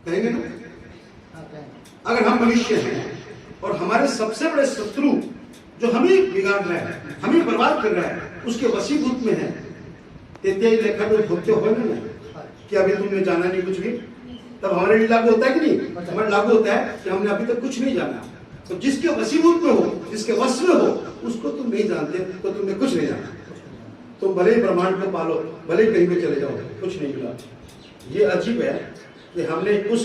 कहेंगे ना? अगर हम मनुष्य हैं और हमारे सबसे बड़े शत्रु जो हमें बिगाड़ रहा है, हमें बर्बाद कर रहा है, उसके वशीभूत में है, तेतियाई लेखा जो भुगते हो ना कि अभी तुमने जाना नहीं कुछ भी, तब हमारे लिए लागू होता है कि नहीं? हमारे लागू होता है कि हमने अभी तक कुछ नहीं जाना। तो जिसके वशीभूत में हो, जिसके वश में हो, उसको तुम नहीं जानते तो तुमने कुछ नहीं जाना। तुम भले ही ब्रह्मांड को पालो, भले ही कहीं पे चले जाओ, कुछ नहीं मिला। ये अजीब है कि हमने उस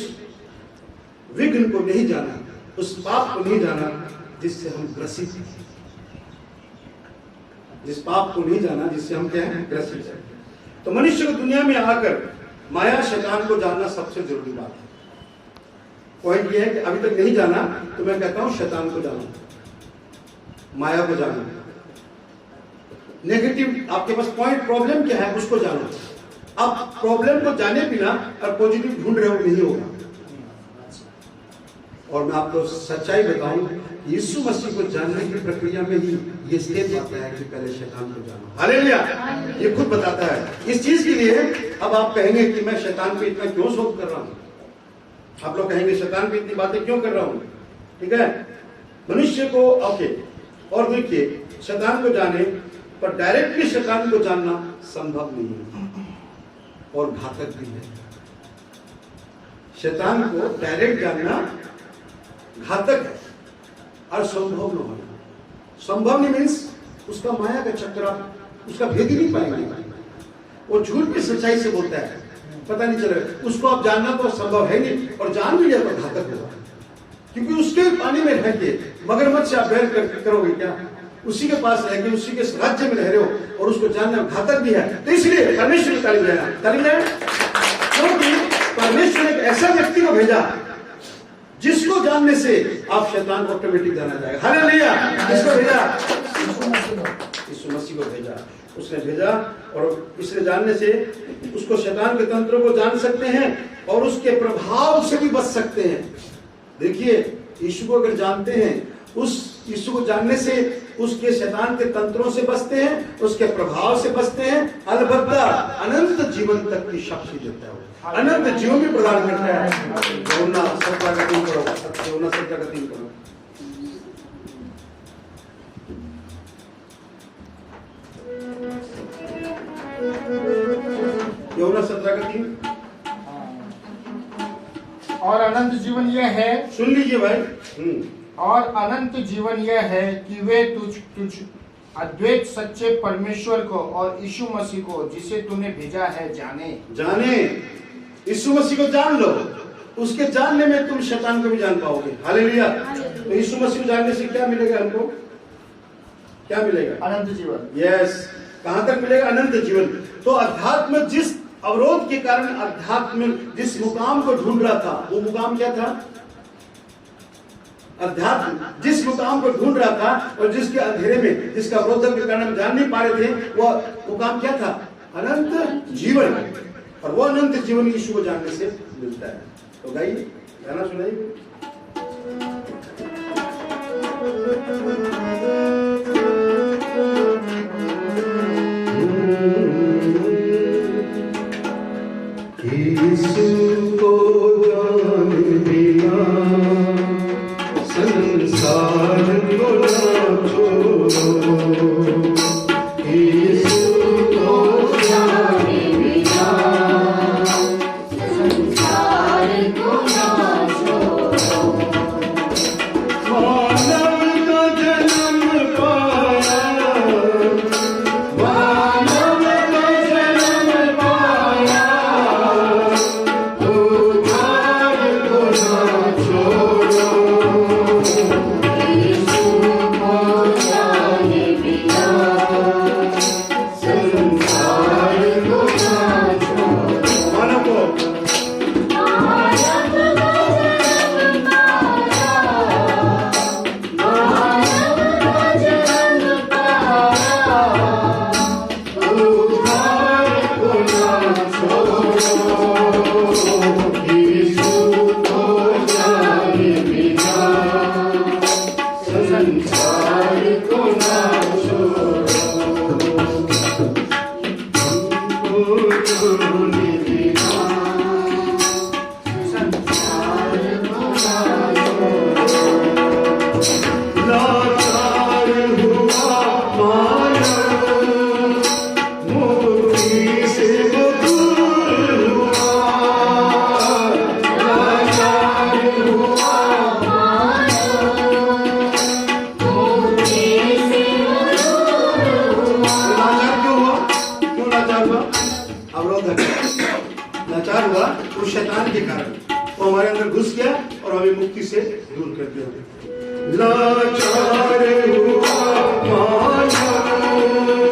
विघ्न को नहीं जाना, उस पाप को नहीं जाना जिससे हम ग्रसित हैं, जिस पाप को नहीं जाना जिससे हम क्या हैं? ग्रसित हैं। तो मनुष्य को दुनिया में आकर माया शैतान को जानना सबसे जरूरी बात है। पॉइंट ये है कि अभी तक नहीं जाना तो मैं कहता हूं शैतान को जानो, माया को जानो। नेगेटिव आपके पास पॉइंट प्रॉब्लम क्या है उसको जानो। आप प्रॉब्लम को जाने बिना और पॉजिटिव ढूंढ रहे हो, नहीं होगा। और मैं आपको सच्चाई बताऊं, यीशु मसीह को जानने की प्रक्रिया में ही ये स्टेप आता है कि पहले शैतान को जानो। हालेलुया, ये खुद बताता है। इस चीज के लिए अब आप कहेंगे कि मैं शैतान पे इतना क्यों शोध कर रहा हूं? आप लोग कहेंगे शैतान पे इतनी बातें क्यों कर रहा हूं? ठीक है, मनुष्य को ओके। और देखिए, शैतान को जाने पर डायरेक्टली शैतान को जानना संभव नहीं है और घातक भी है। शैतान को डायरेक्ट जानना घातक है और संभव न होना। संभव नहीं मीन्स उसका माया का चक्र, उसका भेद ही नहीं पाएंगे। वो झूठ की सच्चाई से बोलता है, पता नहीं चलेगा। उसको आप जानना तो संभव है नहीं, और जान भी लिया तो घातक होगा, क्योंकि उसके पानी में रह के मगरमच्छ से आप बैर करोगे क्या? उसी के पास रह के उसी के राज्य में रह रहे हो और उसको जानना घातक भी है। तो इसलिए परमेश्वर ने तालीम लेना, क्योंकि परमेश्वर ने एक ऐसा व्यक्ति को भेजा जिसको जानने से आप शैतान को ऑटोमेटिक जाना जाएगा। हालेलुया, किसको भेजा? यीशु मसीह को भेजा। उसने भेजा और इसने जानने से उसको शैतान के तंत्रों को जान सकते हैं और उसके प्रभाव से भी बच सकते हैं। देखिए, यीशु को अगर जानते हैं, उस यीशु को जानने से उसके शैतान के तंत्रों से बचते हैं, उसके प्रभाव से बचते हैं, अलबत्ता अनंत जीवन तक की शक्ति देता है, अनंत जीवन भी प्रदान करता है। यूहन्ना 17 का 3 करो, यूहन्ना 17 का 3 करो। यूहन्ना 17 का 3। और अनंत जीवन यह है, सुन लीजिए भाई, और अनंत जीवन यह है कि वे तुझ अद्वैत सच्चे परमेश्वर को और यीशु मसीह को जिसे तूने भेजा है जाने। यीशु मसीह को जान लो, उसके जानने में तुम शैतान को भी जान पाओगे। हालेलुया। तो यीशु मसीह को जानने से क्या मिलेगा हमको? क्या मिलेगा? अनंत जीवन। यस, कहां तक मिलेगा? अनंत जीवन। तो अध्यात्म जिस अवरोध के कारण अध्यात्म जिस मुकाम को ढूंढ रहा था, वो मुकाम क्या था? अध्यात्म जिस मुकाम को ढूंढ रहा था और जिसके अंधेरे में, जिसका अवरोधक के कारण हम जान नहीं पा रहे थे, वो मुकाम क्या था? अनंत जीवन। और वो अनंत जीवन यीशु को जानने से मिलता है। तो गाइए, गाना सुनाइए। यीशु को जान लिया, संसार को ना छोड़ो। यीशु को जान लिया, संसार को ना छोड़ो। के कारण वो हमारे अंदर घुस गया और हमें मुक्ति से दूर कर दिया। लाचार हुआ मानव,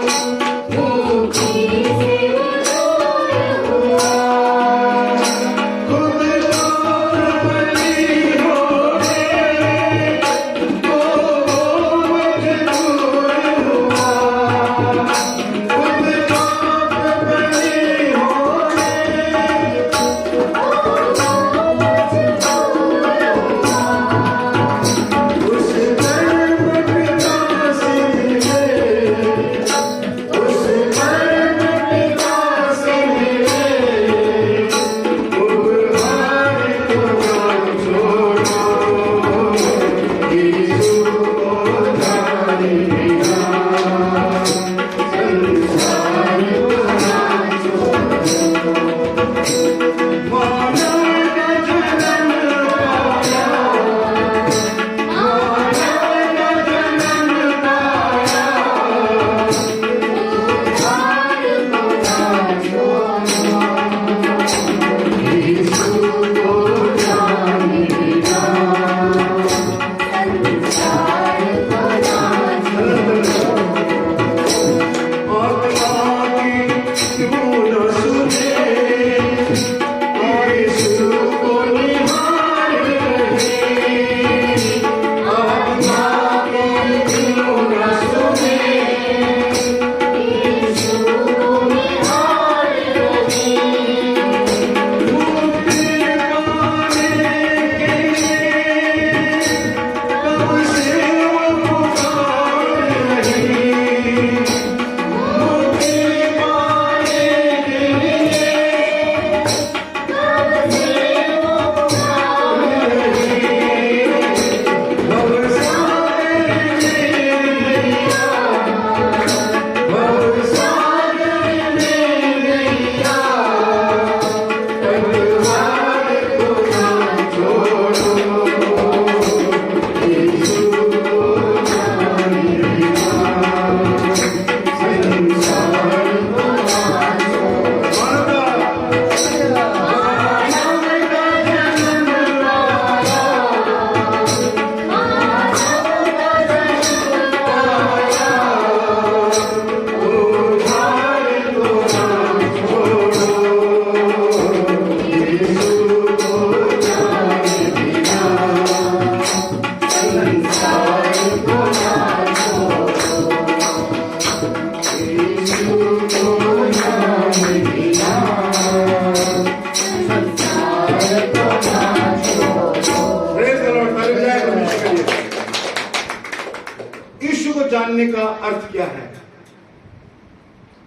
जानने का अर्थ क्या है?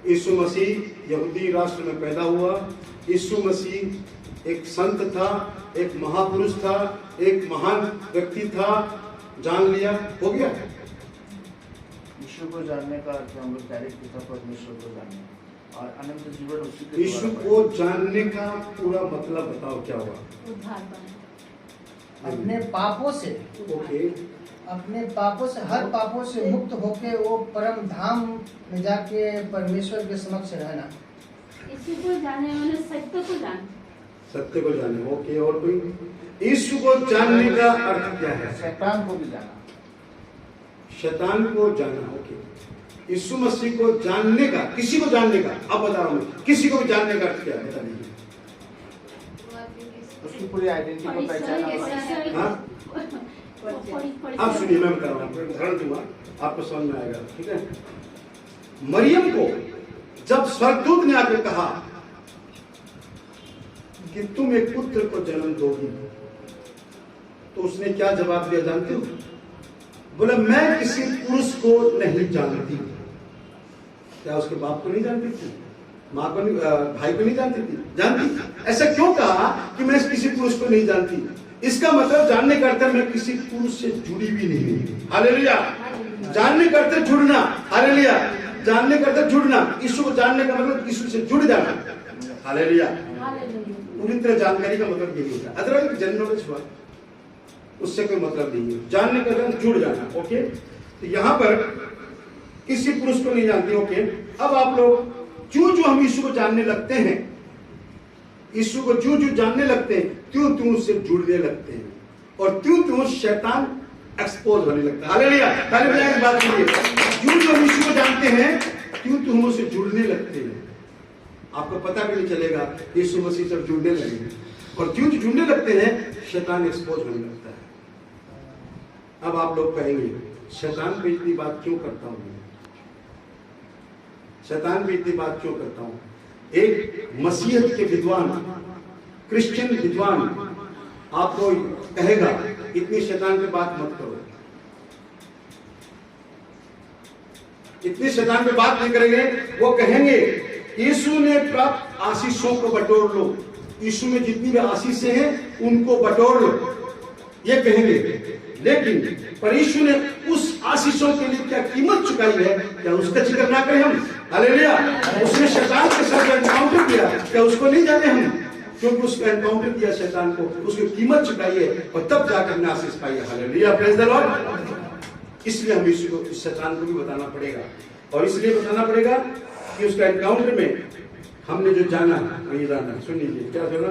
यीशु मसीह यहूदी राष्ट्र में पैदा हुआ। यीशु मसीह एक संत था, एक महापुरुष था, एक महान व्यक्ति था। जान लिया, हो गया। यीशु को जानने का अर्थ हम लोग डायरेक्ट पिता परमेश्वर को जानना और अनंत जीवन उसी के। यीशु को जानने का पूरा मतलब बताओ क्या हुआ? उद्धार पाना, अपने पापों से, ओके, अपने पापों से, हर पापों से मुक्त होके वो परम धाम में जाके परमेश्वर के समक्ष रहना। यीशु को जाने वाले सत्य को जाने, सत्य को जाने। ओके, और कोई? यीशु को जानने का अर्थ क्या है? शैतान को भी जाना, शैतान को जाना। ओके, यीशु मसीह को जानने का, किसी को जानने का, अब बता रहा हूँ, किसी को भी जानने का अर्थ क्या है? बता दीजिए। उसकी पूरी आइडेंटिटी को पहचाना। हाँ, आप सुनिए, मैं बता रहा हूँ, उदाहरण दूंगा, आपको समझ में आएगा। ठीक है, मरियम को जब स्वर्गदूत ने आकर कहा कि तुम एक पुत्र को जन्म दोगी, तो उसने क्या जवाब दिया जानते हो? बोला, मैं किसी पुरुष को नहीं जानती। क्या उसके बाप को नहीं जानती थी? माँ को नहीं, भाई को नहीं जानती थी? जानती। ऐसा क्यों कहा कि मैं किसी पुरुष को नहीं जानती? इसका मतलब जानने का अर्थ मैं किसी पुरुष से जुड़ी भी नहीं हुई। हालेलुया। जानने का अर्थ जुड़ना। हालेलुया। जानने का अर्थ जुड़ना। यीशु को जानने का मतलब यीशु से जुड़ जाना। हालेलुया। पूरी तरह जानकारी का मतलब यही होता है। अदरवाइज जनरल नॉलेज हुआ, उससे कोई मतलब नहीं है। जानने का अर्थ जुड़ जाना। ओके, तो यहाँ पर किसी पुरुष को नहीं जानती। ओके, अब आप लोग जो हम यीशु को जानने लगते हैं, यीशु को जो जानने लगते हैं त्यों उससे जुड़ने लगते हैं और त्यों शैतान एक्सपोज होने लगता है। हालेलुया, ताली बजाएं इस बात के लिए। जो यीशु को जानते हैं त्यों हम उससे जुड़ने लगते हैं। आपको पता भी नहीं चलेगा, यीशु मसीह से जुड़ने लगेंगे और त्यों जुड़ने लगते हैं शैतान एक्सपोज होने लगता है। अब आप लोग कहेंगे शैतान पे इतनी बात क्यों करता हूं, शैतान पे इतनी बात क्यों करता हूं? एक मसीहत के विद्वान, क्रिश्चियन विद्वान आपको कहेगा इतनी शैतान पे बात मत करो, इतनी शैतान पे बात नहीं करेंगे। वो कहेंगे यीशु ने प्राप्त आशीषों को बटोर लो, यीशु में जितनी भी आशीषें हैं उनको बटोर लो, ये कहेंगे। लेकिन पर यीशु ने उस आशीषों के लिए क्या कीमत चुकाई है, क्या उसका जिक्र ना करें हम? हालेलुया। उसने शैतान के साथ एनकाउंटर किया, क्या उसको नहीं जाने हम? क्योंकि उसने एनकाउंटर किया शैतान को, उसकी कीमत चुकाई है और तब जाकर हमने आशीष पाई है। Hallelujah, praise the Lord. इसलिए हम यीशु को, इस शैतान को भी बताना पड़ेगा और इसलिए बताना पड़ेगा कि उसका एनकाउंटर में हमने जो जाना वही जाना। सुन लीजिए क्या सुना।